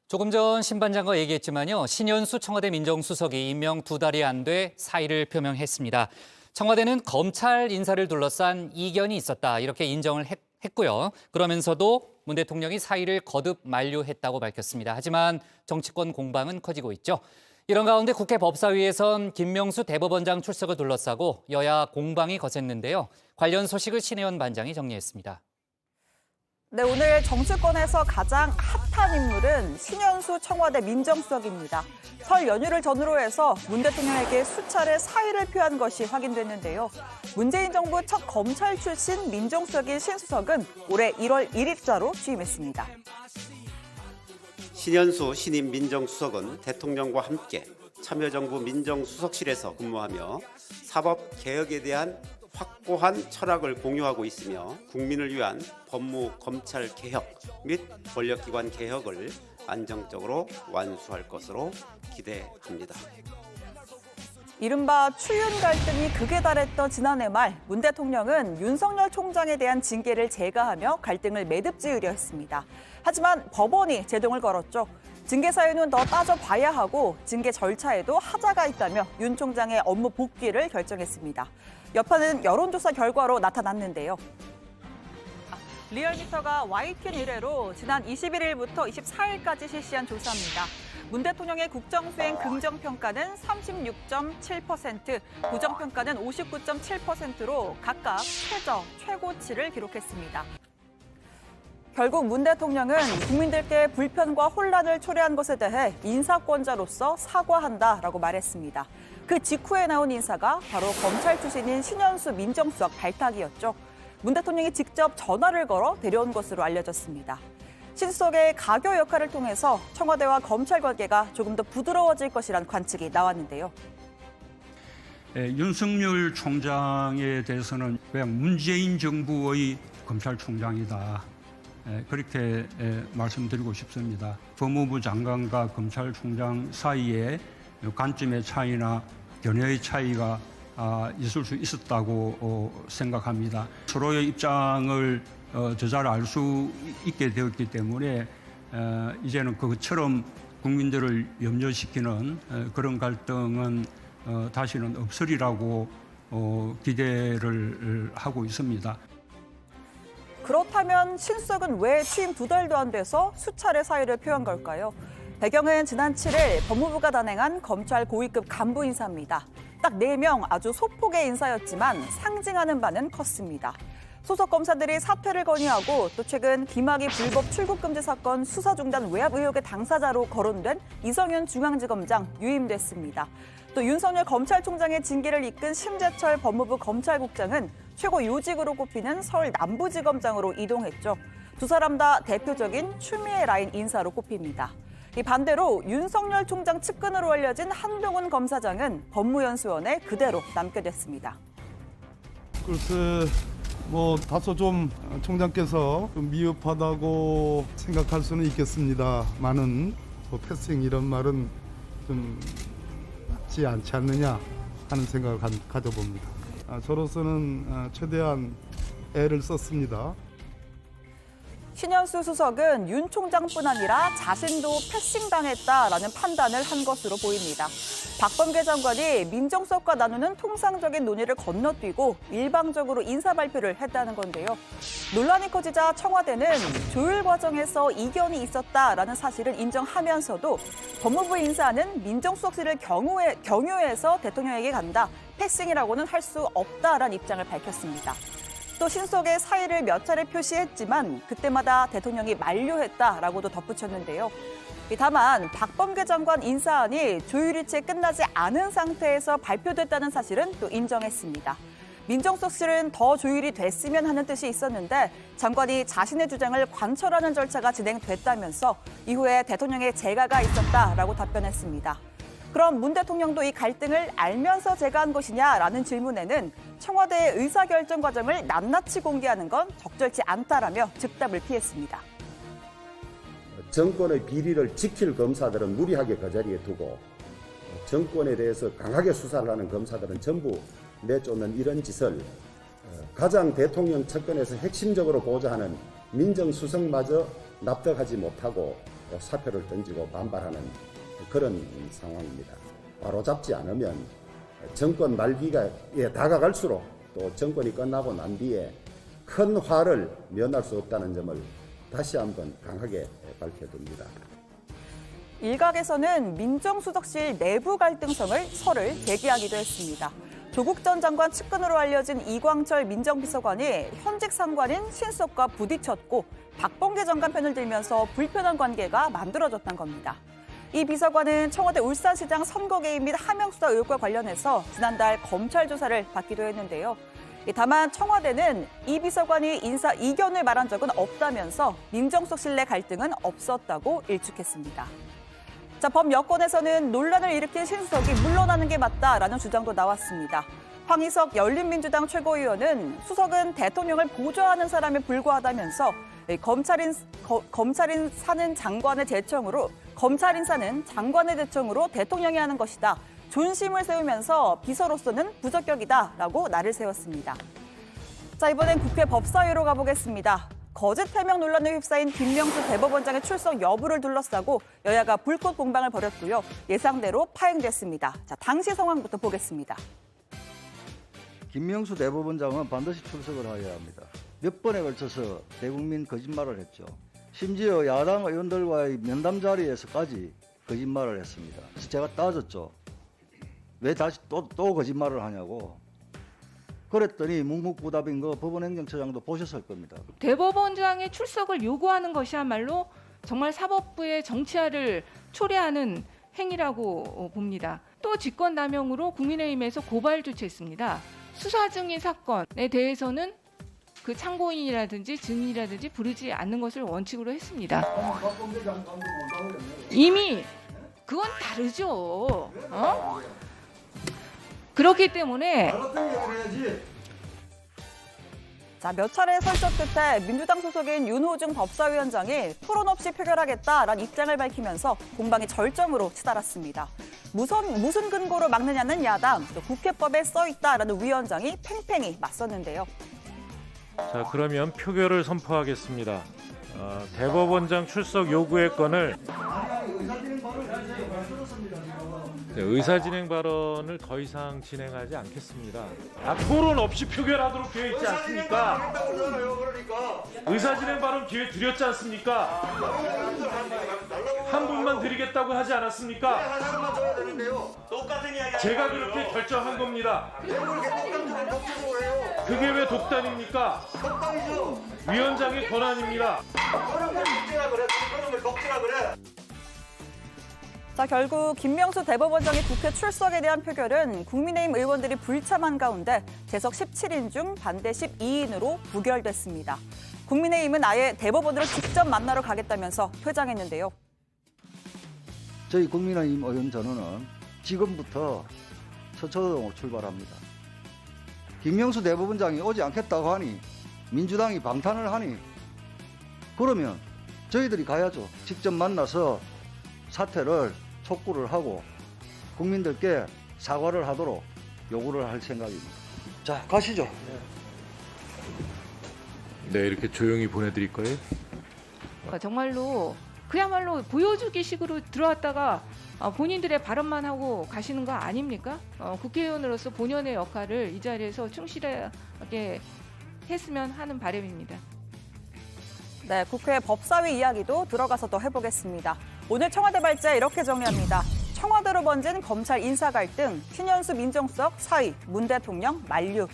조금 전 신반장과 얘기했지만요. 신현수 청와대 민정수석이 임명 2달이 안 돼 사의를 표명했습니다. 청와대는 검찰 인사를 둘러싼 이견이 있었다 이렇게 인정을 했고요. 그러면서도 문 대통령이 사의를 거듭 만류했다고 밝혔습니다. 하지만 정치권 공방은 커지고 있죠. 이런 가운데 국회 법사위에선 김명수 대법원장 출석을 둘러싸고 여야 공방이 거셌는데요. 관련 소식을 신혜원 반장이 정리했습니다. 네, 오늘 정치권에서 가장 핫한 인물은 신현수 청와대 민정수석입니다. 설 연휴를 전후로 해서 문 대통령에게 수차례 사의를 표한 것이 확인됐는데요. 문재인 정부 첫 검찰 출신 민정수석인 신수석은 올해 1월 1일자로 취임했습니다. 신현수 신임 민정수석은 대통령과 함께 참여정부 민정수석실에서 근무하며 사법개혁에 대한 확고한 철학을 공유하고 있으며 국민을 위한 법무 검찰 개혁 및 권력기관 개혁을 안정적으로 완수할 것으로 기대합니다. 이른바 추윤 갈등이 극에 달했던 지난해 말 문 대통령은 윤석열 총장에 대한 징계를 제거하며 갈등을 매듭지으려 했습니다. 하지만 법원이 제동을 걸었죠. 징계 사유는 더 따져봐야 하고 징계 절차에도 하자가 있다며 윤 총장의 업무 복귀를 결정했습니다. 여파는 여론조사 결과로 나타났는데요. 리얼미터가 YTN 의뢰로 지난 21일부터 24일까지 실시한 조사입니다. 문 대통령의 국정수행 긍정평가는 36.7%, 부정평가는 59.7%로 각각 최저, 최고치를 기록했습니다. 결국 문 대통령은 국민들께 불편과 혼란을 초래한 것에 대해 인사권자로서 사과한다라고 말했습니다. 그 직후에 나온 인사가 바로 검찰 출신인 신현수 민정수석 발탁이었죠. 문 대통령이 직접 전화를 걸어 데려온 것으로 알려졌습니다. 신수석의 가교 역할을 통해서 청와대와 검찰 관계가 조금 더 부드러워질 것이란 관측이 나왔는데요. 윤석열 총장에 대해서는 그냥 문재인 정부의 검찰총장이다. 그렇게 말씀드리고 싶습니다. 법무부 장관과 검찰총장 사이에 관점의 차이나 견해의 차이가 있을 수 있었다고 생각합니다. 서로의 입장을 잘 알 수 있게 되었기 때문에 이제는 그것처럼 국민들을 염려시키는 그런 갈등은 다시는 없으리라고 기대를 하고 있습니다. 그렇다면 신수석은 왜 취임 2달도 안 돼서 수차례 사의를 표한 걸까요? 배경은 지난 7일 법무부가 단행한 검찰 고위급 간부 인사입니다. 딱 4명 아주 소폭의 인사였지만 상징하는 바는 컸습니다. 소속 검사들이 사퇴를 건의하고 또 최근 김학의 불법 출국 금지 사건 수사 중단 외압 의혹의 당사자로 거론된 이성윤 중앙지검장 유임됐습니다. 또 윤석열 검찰총장의 징계를 이끈 심재철 법무부 검찰국장은 최고 요직으로 꼽히는 서울 남부지검장으로 이동했죠. 두 사람 다 대표적인 추미애 라인 인사로 꼽힙니다. 이 반대로 윤석열 총장 측근으로 알려진 한동훈 검사장은 법무연수원에 그대로 남게 됐습니다. 글쎄, 다소 좀 총장께서 좀 미흡하다고 생각할 수는 있겠습니다만은 패싱 이런 말은 좀 맞지 않지 않느냐 하는 생각을 가져봅니다. 저로서는 최대한 애를 썼습니다. 신현수 수석은 윤 총장뿐 아니라 자신도 패싱당했다라는 판단을 한 것으로 보입니다. 박범계 장관이 민정수석과 나누는 통상적인 논의를 건너뛰고 일방적으로 인사 발표를 했다는 건데요. 논란이 커지자 청와대는 조율 과정에서 이견이 있었다라는 사실을 인정하면서도 법무부 인사는 민정수석실을 경유해서 대통령에게 간다. 패싱이라고는 할 수 없다라는 입장을 밝혔습니다. 또 신수석의 사의를 몇 차례 표시했지만 그때마다 대통령이 만류했다라고도 덧붙였는데요. 다만 박범계 장관 인사안이 조율이 채 끝나지 않은 상태에서 발표됐다는 사실은 또 인정했습니다. 민정수석실은 더 조율이 됐으면 하는 뜻이 있었는데 장관이 자신의 주장을 관철하는 절차가 진행됐다면서 이후에 대통령의 재가가 있었다라고 답변했습니다. 그럼 문 대통령도 이 갈등을 알면서 제거한 것이냐라는 질문에는 청와대의 의사결정 과정을 낱낱이 공개하는 건 적절치 않다라며 즉답을 피했습니다. 정권의 비리를 지킬 검사들은 무리하게 그 자리에 두고 정권에 대해서 강하게 수사를 하는 검사들은 전부 내쫓는 이런 짓을 가장 대통령 측근에서 핵심적으로 보좌하는 민정수석마저 납득하지 못하고 또 사표를 던지고 반발하는 그런 상황입니다. 바로잡지 않으면 정권 말기가 다가갈수록 또 정권이 끝나고 난 뒤에 큰 화를 면할 수 없다는 점을 다시 한번 강하게 밝혀둡니다. 일각에서는 민정수석실 내부 갈등성을 설을 제기하기도 했습니다. 조국 전 장관 측근으로 알려진 이광철 민정비서관이 현직 상관인 신수석과 부딪혔고 박범계 장관 편을 들면서 불편한 관계가 만들어졌던 겁니다. 이 비서관은 청와대 울산시장 선거 개입 및 하명수사 의혹과 관련해서 지난달 검찰 조사를 받기도 했는데요. 다만 청와대는 이 비서관이 인사 이견을 말한 적은 없다면서 민정수석실 내 갈등은 없었다고 일축했습니다. 자, 범여권에서는 논란을 일으킨 신수석이 물러나는 게 맞다라는 주장도 나왔습니다. 황희석 열린민주당 최고위원은 수석은 대통령을 보좌하는 사람에 불과하다면서 검찰 인사는 장관의 대청으로 대통령이 하는 것이다. 존심을 세우면서 비서로서는 부적격이다라고 날을 세웠습니다. 자, 이번엔 국회 법사위로 가보겠습니다. 거짓 해명 논란에 휩싸인 김명수 대법원장의 출석 여부를 둘러싸고 여야가 불꽃 공방을 벌였고요. 예상대로 파행됐습니다. 자, 당시 상황부터 보겠습니다. 김명수 대법원장은 반드시 출석을 해야 합니다. 몇 번에 걸쳐서 대국민 거짓말을 했죠. 심지어 야당 의원들과의 면담 자리에서까지 거짓말을 했습니다. 그래서 제가 따졌죠. 왜 다시 또 거짓말을 하냐고. 그랬더니 묵묵부답인 거 법원행정처장도 보셨을 겁니다. 대법원장의 출석을 요구하는 것이야말로 정말 사법부의 정치화를 초래하는 행위라고 봅니다. 또 직권남용으로 국민의힘에서 고발 조치했습니다. 수사 중인 사건에 대해서는 그 참고인이라든지 증인이라든지 부르지 않는 것을 원칙으로 했습니다. 이미 그건 다르죠. 그렇기 때문에 자, 몇 차례 설적 끝에 민주당 소속인 윤호중 법사위원장이 토론 없이 표결하겠다라는 입장을 밝히면서 공방이 절정으로 치달았습니다. 무슨 근거로 막느냐는 야당, 또 국회법에 써있다라는 위원장이 팽팽히 맞섰는데요. 자, 그러면 표결을 선포하겠습니다. 대법원장 출석 요구의 건을 의사진행 발언을 더 이상 진행하지 않겠습니다. 토론 없이 표결하도록 되어 있지 않습니까? 의사진행 발언 기회 드렸지 않습니까? 한 분만 드리겠다고 하지 않았습니까? 제가 그렇게 결정한 겁니다. 그게 왜 독단입니까? 위원장의 권한입니다. 자, 결국 김명수 대법원장의 국회 출석에 대한 표결은 국민의힘 의원들이 불참한 가운데 재석 17인 중 반대 12인으로 부결됐습니다. 국민의힘은 아예 대법원으로 직접 만나러 가겠다면서 퇴장했는데요. 저희 국민의힘 의원 전원은 지금부터 서초동으로 출발합니다. 김명수 대법원장이 오지 않겠다고 하니 민주당이 방탄을 하니 그러면 저희들이 가야죠. 직접 만나서 사퇴를 촉구를 하고 국민들께 사과를 하도록 요구를 할 생각입니다. 자, 가시죠. 네, 이렇게 조용히 보내드릴 거예요? 정말로 그야말로 보여주기 식으로 들어왔다가 본인들의 발언만 하고 가시는 거 아닙니까? 국회의원으로서 본연의 역할을 이 자리에서 충실하게 했으면 하는 바람입니다. 네, 국회 법사위 이야기도 들어가서 더 해보겠습니다. 오늘 청와대 발제 이렇게 정리합니다. 청와대로 번진 검찰 인사 갈등, 신현수 민정수석 사의, 문 대통령 만류.